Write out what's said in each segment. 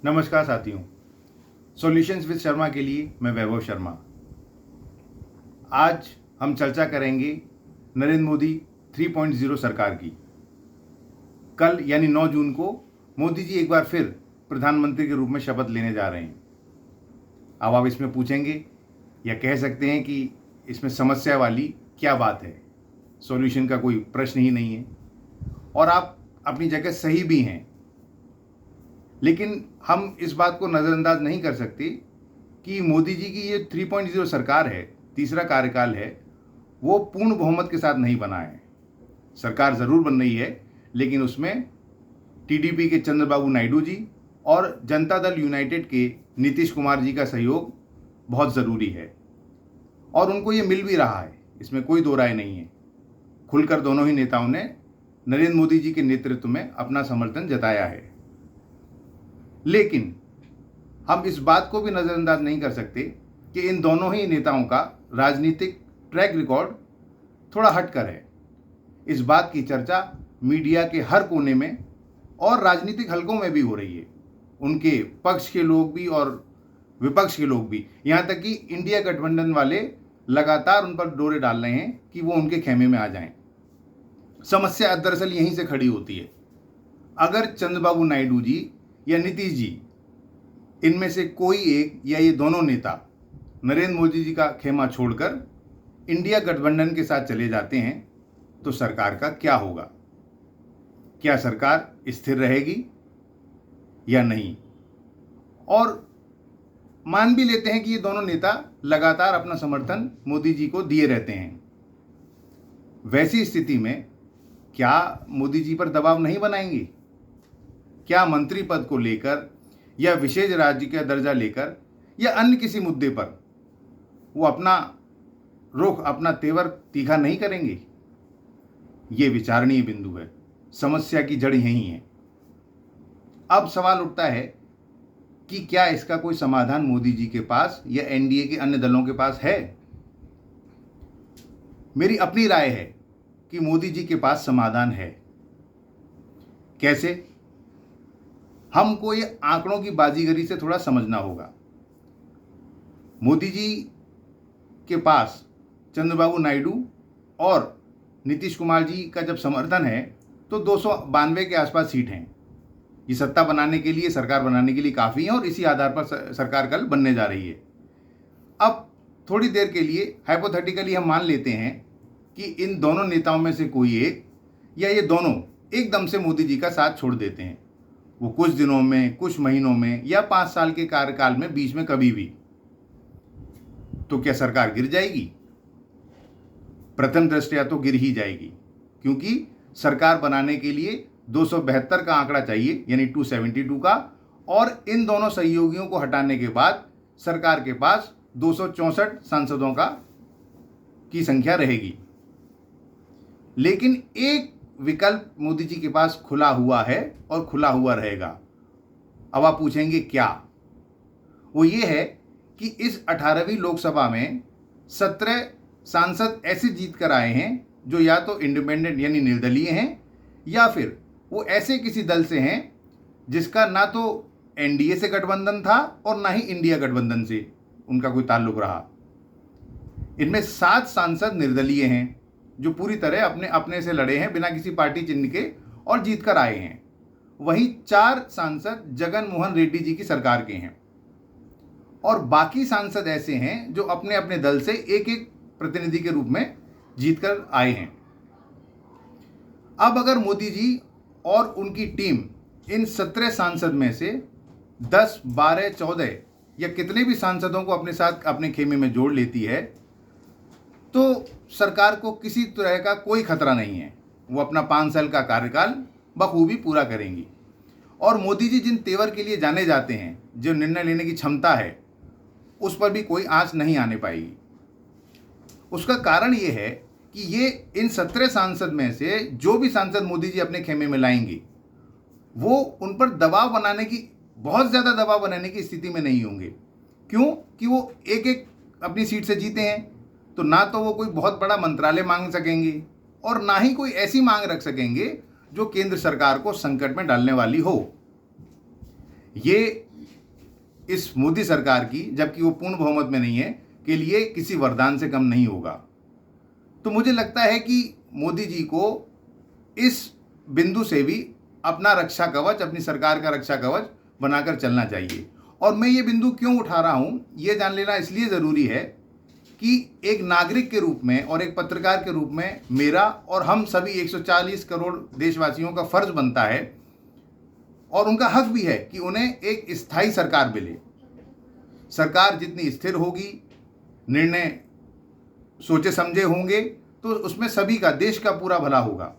नमस्कार साथियों। Solutions with Sharma के लिए मैं वैभव शर्मा। आज हम चर्चा करेंगे नरेंद्र मोदी 3.0 सरकार की। कल यानी 9 जून को मोदी जी एक बार फिर प्रधानमंत्री के रूप में शपथ लेने जा रहे हैं। अब आप इसमें पूछेंगे या कह सकते हैं कि इसमें समस्या वाली क्या बात है। सॉल्यूशन का कोई प्रश्न ही नहीं है और आप अपनी जगह सही भी हैं, लेकिन हम इस बात को नज़रअंदाज नहीं कर सकते कि मोदी जी की ये 3.0 सरकार है, तीसरा कार्यकाल है, वो पूर्ण बहुमत के साथ नहीं बना है। सरकार ज़रूर बन रही है, लेकिन उसमें टीडीपी के चंद्रबाबू नायडू जी और जनता दल यूनाइटेड के नीतीश कुमार जी का सहयोग बहुत ज़रूरी है और उनको ये मिल भी रहा है, इसमें कोई दो राय नहीं है। खुलकर दोनों ही नेताओं ने नरेंद्र मोदी जी के नेतृत्व में अपना समर्थन जताया है, लेकिन हम इस बात को भी नज़रअंदाज नहीं कर सकते कि इन दोनों ही नेताओं का राजनीतिक ट्रैक रिकॉर्ड थोड़ा हटकर है। इस बात की चर्चा मीडिया के हर कोने में और राजनीतिक हलकों में भी हो रही है। उनके पक्ष के लोग भी और विपक्ष के लोग भी, यहाँ तक कि इंडिया गठबंधन वाले लगातार उन पर डोरे डाल रहे हैं कि वो उनके खेमे में आ जाएं। समस्या दरअसल यहीं से खड़ी होती है। अगर चंद्रबाबू नायडू जी या नीतीश जी, इनमें से कोई एक या ये दोनों नेता नरेंद्र मोदी जी का खेमा छोड़कर इंडिया गठबंधन के साथ चले जाते हैं, तो सरकार का क्या होगा? क्या सरकार स्थिर रहेगी या नहीं? और मान भी लेते हैं कि ये दोनों नेता लगातार अपना समर्थन मोदी जी को दिए रहते हैं, वैसी स्थिति में क्या मोदी जी पर दबाव नहीं बनाएंगे? क्या मंत्री पद को लेकर या विशेष राज्य का दर्जा लेकर या अन्य किसी मुद्दे पर वो अपना रुख, अपना तेवर तीखा नहीं करेंगे? ये विचारणीय बिंदु है। समस्या की जड़ यही है। अब सवाल उठता है कि क्या इसका कोई समाधान मोदी जी के पास या एनडीए के अन्य दलों के पास है? मेरी अपनी राय है कि मोदी जी के पास समाधान है। कैसे? हमको ये आंकड़ों की बाजीगरी से थोड़ा समझना होगा। मोदी जी के पास चंद्रबाबू नायडू और नीतीश कुमार जी का जब समर्थन है तो 292 के आसपास सीट हैं। ये सत्ता बनाने के लिए, सरकार बनाने के लिए काफ़ी है और इसी आधार पर सरकार कल बनने जा रही है। अब थोड़ी देर के लिए हाइपोथेटिकली हम मान लेते हैं कि इन दोनों नेताओं में से कोई एक या ये दोनों एकदम से मोदी जी का साथ छोड़ देते हैं। वो कुछ दिनों में, कुछ महीनों में या 5 साल के कार्यकाल में, बीच में कभी भी, तो क्या सरकार गिर जाएगी? प्रथम दृष्टया तो गिर ही जाएगी, क्योंकि सरकार बनाने के लिए 272 का आंकड़ा चाहिए, यानी 272 का, और इन दोनों सहयोगियों को हटाने के बाद सरकार के पास 264 सांसदों की संख्या रहेगी। लेकिन एक विकल्प मोदी जी के पास खुला हुआ है और खुला हुआ रहेगा। अब आप पूछेंगे क्या? वो ये है कि इस 18वीं लोकसभा में 17 सांसद ऐसे जीत कर आए हैं जो या तो इंडिपेंडेंट यानी निर्दलीय हैं या फिर वो ऐसे किसी दल से हैं जिसका ना तो एनडीए से गठबंधन था और ना ही इंडिया गठबंधन से उनका कोई ताल्लुक रहा। इनमें 7 सांसद निर्दलीय हैं जो पूरी तरह अपने अपने से लड़े हैं, बिना किसी पार्टी चिन्ह के, और जीत कर आए हैं। वहीं 4 सांसद जगन मोहन रेड्डी जी की सरकार के हैं और बाकी सांसद ऐसे हैं जो अपने अपने दल से एक एक प्रतिनिधि के रूप में जीत कर आए हैं। अब अगर मोदी जी और उनकी टीम इन 17 सांसद में से 10, 12, 14 या कितने भी सांसदों को अपने साथ अपने खेमे में जोड़ लेती है, तो सरकार को किसी तरह का कोई खतरा नहीं है। वो अपना 5 साल का कार्यकाल बखूबी पूरा करेंगी और मोदी जी जिन तेवर के लिए जाने जाते हैं, जो निर्णय लेने की क्षमता है, उस पर भी कोई आंच नहीं आने पाएगी। उसका कारण ये है कि ये इन 17 सांसद में से जो भी सांसद मोदी जी अपने खेमे में लाएंगे, वो उन पर दबाव बनाने की, बहुत ज़्यादा दबाव बनाने की स्थिति में नहीं होंगे। क्यों? कि वो एक एक अपनी सीट से जीते हैं, तो ना तो वो कोई बहुत बड़ा मंत्रालय मांग सकेंगे और ना ही कोई ऐसी मांग रख सकेंगे जो केंद्र सरकार को संकट में डालने वाली हो। ये इस मोदी सरकार की, जबकि वो पूर्ण बहुमत में नहीं है, के लिए किसी वरदान से कम नहीं होगा। तो मुझे लगता है कि मोदी जी को इस बिंदु से भी अपना रक्षा कवच, अपनी सरकार का रक्षा कवच बनाकर चलना चाहिए। और मैं ये बिंदु क्यों उठा रहा हूँ, ये जान लेना इसलिए ज़रूरी है कि एक नागरिक के रूप में और एक पत्रकार के रूप में मेरा और हम सभी 140 करोड़ देशवासियों का फर्ज बनता है और उनका हक भी है कि उन्हें एक स्थायी सरकार मिले। सरकार जितनी स्थिर होगी, निर्णय सोचे समझे होंगे, तो उसमें सभी का, देश का पूरा भला होगा।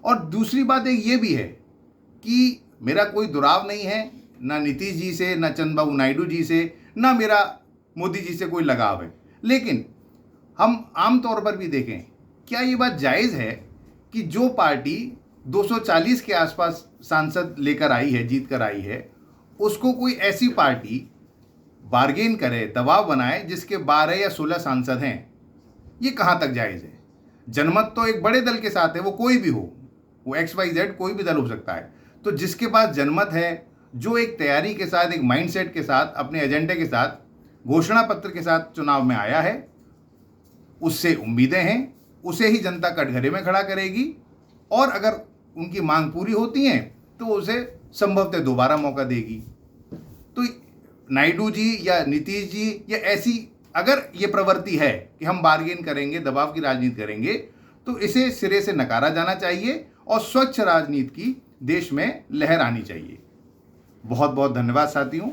और दूसरी बात एक ये भी है कि मेरा कोई दुराव नहीं है, ना नीतीश जी से, ना चंद्रबाबू नायडू जी से, ना मेरा मोदी जी से कोई लगाव है। लेकिन हम आम तौर पर भी देखें, क्या ये बात जायज़ है कि जो पार्टी 240 के आसपास सांसद लेकर आई है, जीत कर आई है, उसको कोई ऐसी पार्टी बार्गेन करे, दबाव बनाए जिसके 12 या 16 सांसद हैं? ये कहाँ तक जायज़ है? जनमत तो एक बड़े दल के साथ है, वो कोई भी हो, वो XYZ कोई भी दल हो सकता है। तो जिसके पास जनमत है, जो एक तैयारी के साथ, एक माइंडसेट के साथ, अपने एजेंडे के साथ, घोषणा पत्र के साथ चुनाव में आया है, उससे उम्मीदें हैं, उसे ही जनता कटघरे में खड़ा करेगी। और अगर उनकी मांग पूरी होती हैं तो उसे संभवतः दोबारा मौका देगी। तो नायडू जी या नीतीश जी या ऐसी अगर ये प्रवृत्ति है कि हम बार्गेन करेंगे, दबाव की राजनीति करेंगे, तो इसे सिरे से नकारा जाना चाहिए और स्वच्छ राजनीति की देश में लहर आनी चाहिए। बहुत बहुत धन्यवाद साथियों।